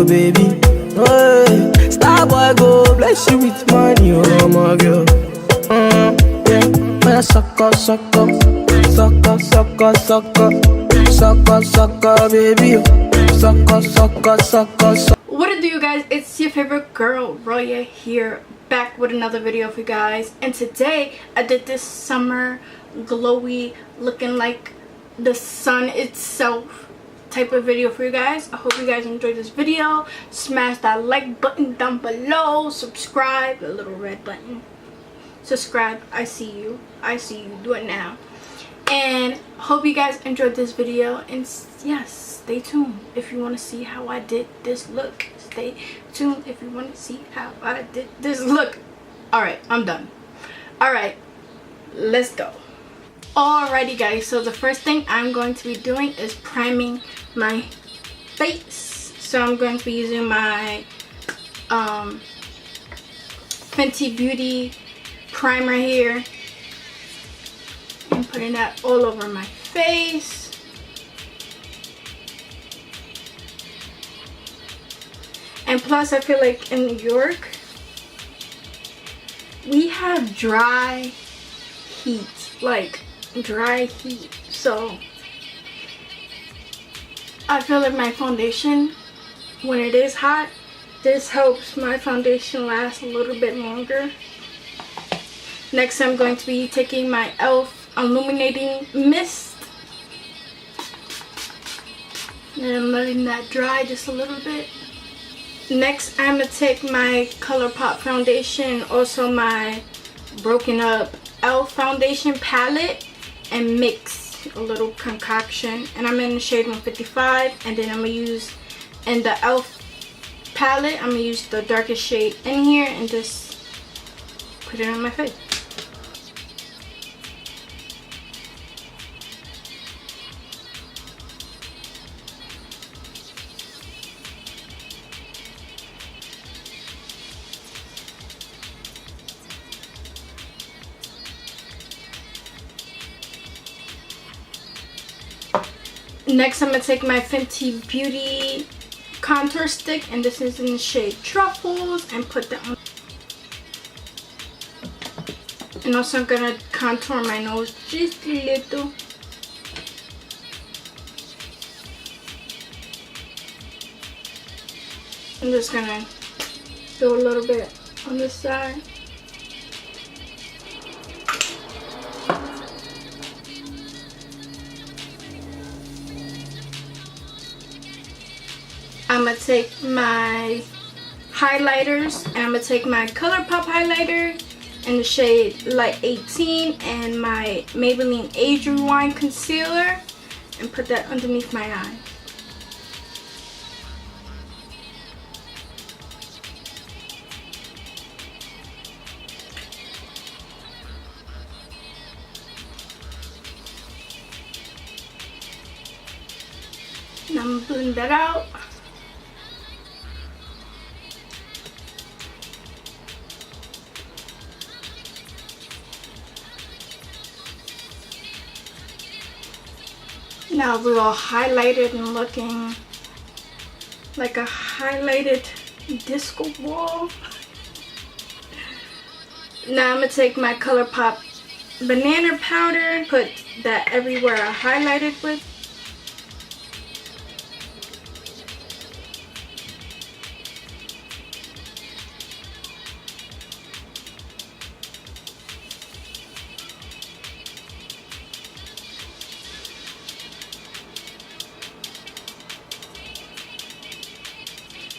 baby. Hey, star boy go bless you with money, oh my girl. Yeah, when I suck up, baby. Suck. What it do, you guys? It's your favorite girl, Roya, here, back with another video for you guys. And today I did this summer glowy, looking like the sun itself type of video for you guys. I hope you guys enjoyed this video. Smash that like button down below, subscribe, the little red button, subscribe. I see you, do it now. And hope you guys enjoyed this video, and yes, stay tuned if you want to see how I did this look. Stay tuned if you want to see how I did this look. Alright, I'm done. Alright, let's go. Alrighty guys, so the first thing I'm going to be doing is priming my face. So I'm going to be using my Fenty Beauty primer here and putting that all over my face. And plus, I feel like in New York we have dry heat, like dry heat, so I feel like my foundation, when it is hot, this helps my foundation last a little bit longer. Next, I'm going to be taking my E.l.f. illuminating mist and I'm letting that dry just a little bit. Next, I'm going to take my Colourpop foundation, also my broken up E.l.f. foundation palette, and mix a little concoction. And I'm in the shade 155, and then I'm going to use, in the E.l.f. palette, I'm going to use the darkest shade in here and just put it on my face. Next, I'm going to take my Fenty Beauty contour stick, and this is in the shade Truffles, and put that on. And also I'm going to contour my nose just a little. I'm just going to do a little bit on this side. I'm going to take my highlighters, and I'm going to take my Colourpop highlighter in the shade Light 18 and my Maybelline Age Rewind concealer, and put that underneath my eye. And I'm going to blend that out. Now we're all highlighted and looking like a highlighted disco ball. Now I'm going to take my Colourpop banana powder, put that everywhere I highlighted with.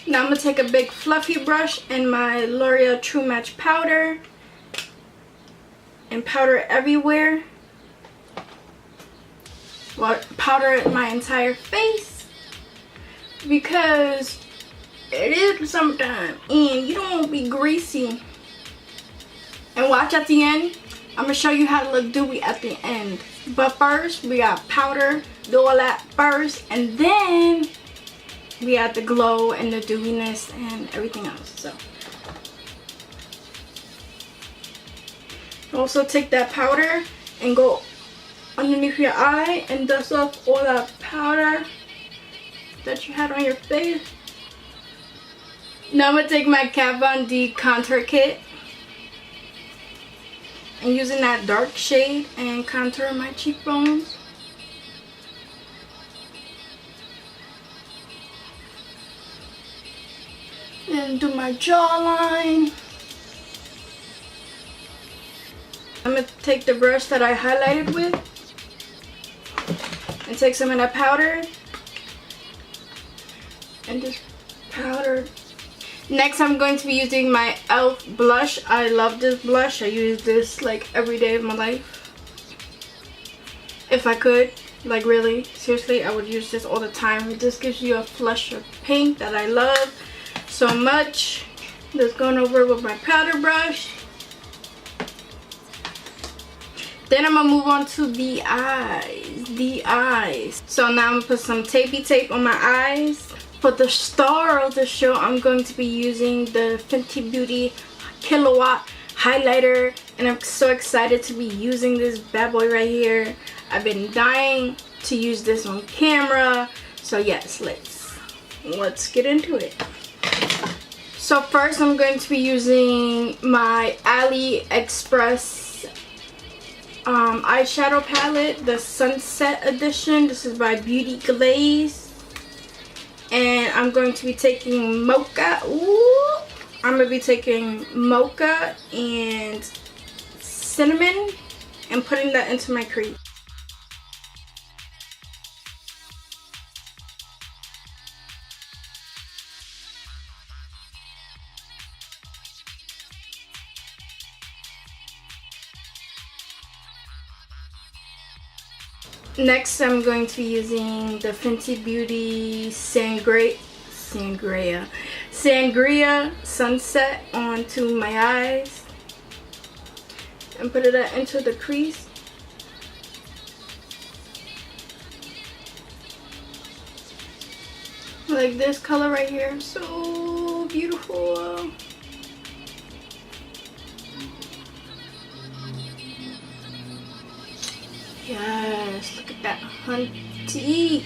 Now I'm going to take a big fluffy brush and my L'Oreal True Match powder and powder everywhere. Well, powder my entire face because it is summertime and you don't want to be greasy. And watch at the end, I'm going to show you how to look dewy at the end. But first, we got powder, do all that first, and then we add the glow and the dewiness and everything else. So also take that powder and go underneath your eye and dust off all that powder that you had on your face. Now I'm gonna take my Kat Von D contour kit and using that dark shade and contour my cheekbones. And do my jawline. I'm gonna take the brush that I highlighted with and take some of that powder and just powder. Next, I'm going to be using my E.l.f. blush. I love this blush. I use this like every day of my life. If I could, like really, seriously, I would use this all the time. It just gives you a flush of pink that I love so much. Just going over with my powder brush. Then I'm gonna move on to the eyes. So now I'm gonna put some tapey tape on my eyes. For the star of the show, I'm going to be using the Fenty Beauty Kilowatt highlighter, and I'm so excited to be using this bad boy right here. I've been dying to use this on camera, so yes, let's get into it. So first, I'm going to be using my AliExpress eyeshadow palette, the Sunset Edition. This is by Beauty Glaze. And I'm going to be taking mocha. Ooh, I'm going to be taking mocha and cinnamon and putting that into my crease. Next, I'm going to be using the Fenty Beauty Sangria Sunset onto my eyes and put it into the crease. Like this color right here, so beautiful. Yes, look at that hunty.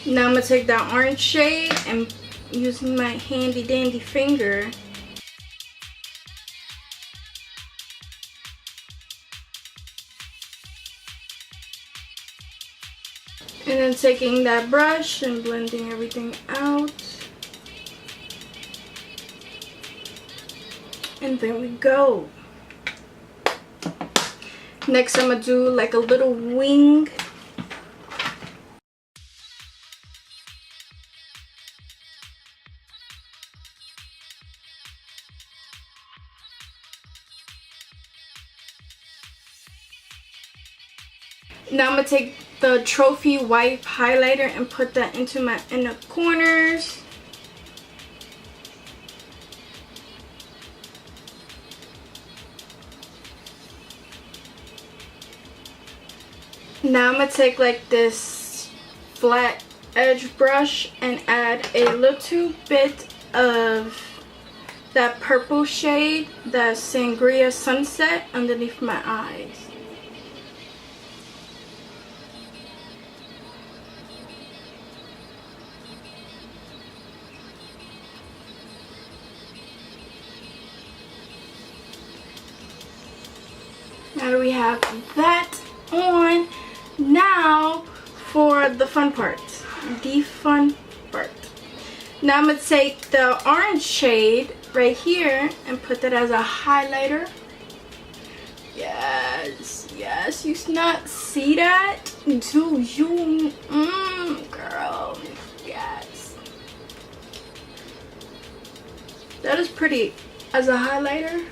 Now I'm gonna take that orange shade and using my handy dandy finger, and then taking that brush and blending everything out. And there we go. Next, I'm gonna do like a little wing. Now I'm gonna take the Trophy Wipe highlighter and put that into my inner corners. Now I'm gonna take like this flat edge brush and add a little bit of that purple shade, that Sangria Sunset, underneath my eyes. Now that we have that on, now for the fun part. Now I'm going to take the orange shade right here and put that as a highlighter. Yes, you not see that? Do you? Girl, yes. That is pretty as a highlighter.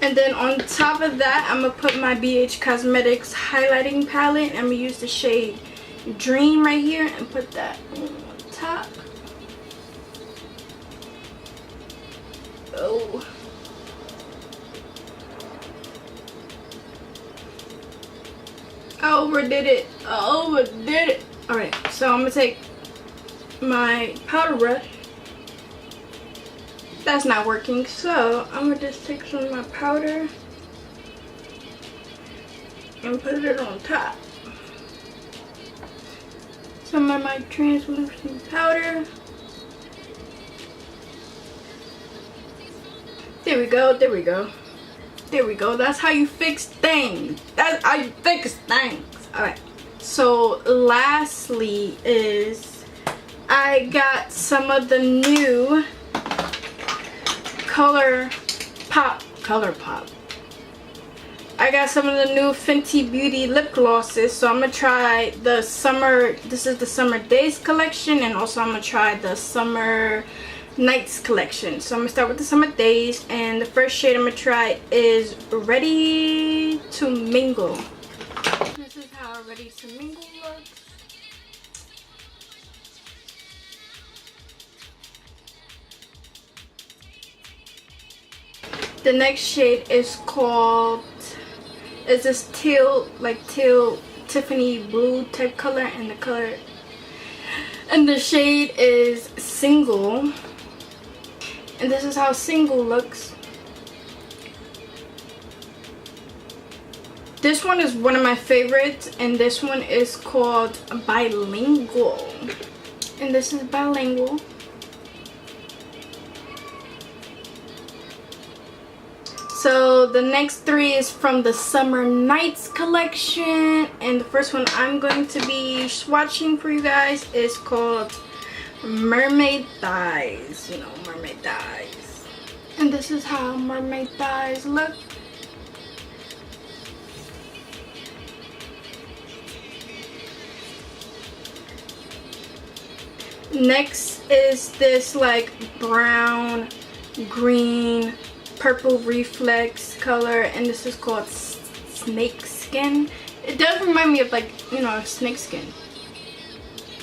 And then on top of that, I'm going to put my BH Cosmetics highlighting palette. I'm going to use the shade Dream right here and put that on top. Oh. I overdid it. Alright, so I'm going to take my powder brush. That's not working, so I'm going to just take some of my powder and put it on top. Some of my translucent powder. There we go, there we go. There we go. That's how you fix things. That's how you fix things. Alright. So lastly is I got some of the new Colourpop. I got some of the new Fenty Beauty lip glosses, so I'm gonna try the summer. This is the summer days collection, and also I'm gonna try the summer nights collection. So I'm gonna start with the summer days, and the first shade I'm gonna try is Ready to Mingle. This is how Ready to Mingle looks. The next shade is called, is this teal, like teal Tiffany blue type color, and the shade is Single, and this is how Single looks. This one is one of my favorites, and this one is called Bilingual, and this is Bilingual. So the next three is from the Summer Nights collection, and the first one I'm going to be swatching for you guys is called Mermaid Thighs. You know, Mermaid Thighs. And this is how Mermaid Thighs look. Next is this like brown, green, purple reflex color, and this is called Snake Skin. It does remind me of, like, you know, snake skin.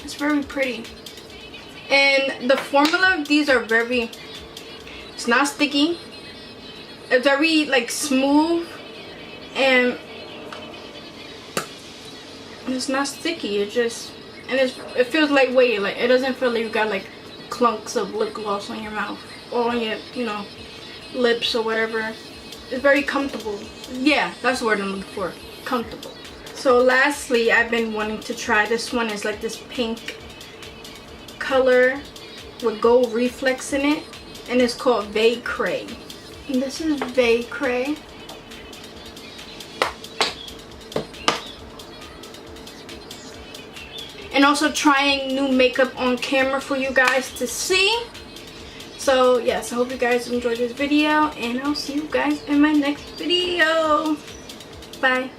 It's very pretty, and the formula of these are very, it's not sticky, it's very like smooth, and it's not sticky. It just, and it feels lightweight. Like, it doesn't feel like you got like clunks of lip gloss on your mouth or on your, you know, lips or whatever. It's very comfortable. Yeah, that's the word I'm looking for. Comfortable. So lastly, I've been wanting to try this one. Is like this pink color with gold reflex in it, and it's called Vacray. And this is Vacray. And also trying new makeup on camera for you guys to see. So yes, I hope you guys enjoyed this video, and I'll see you guys in my next video. Bye.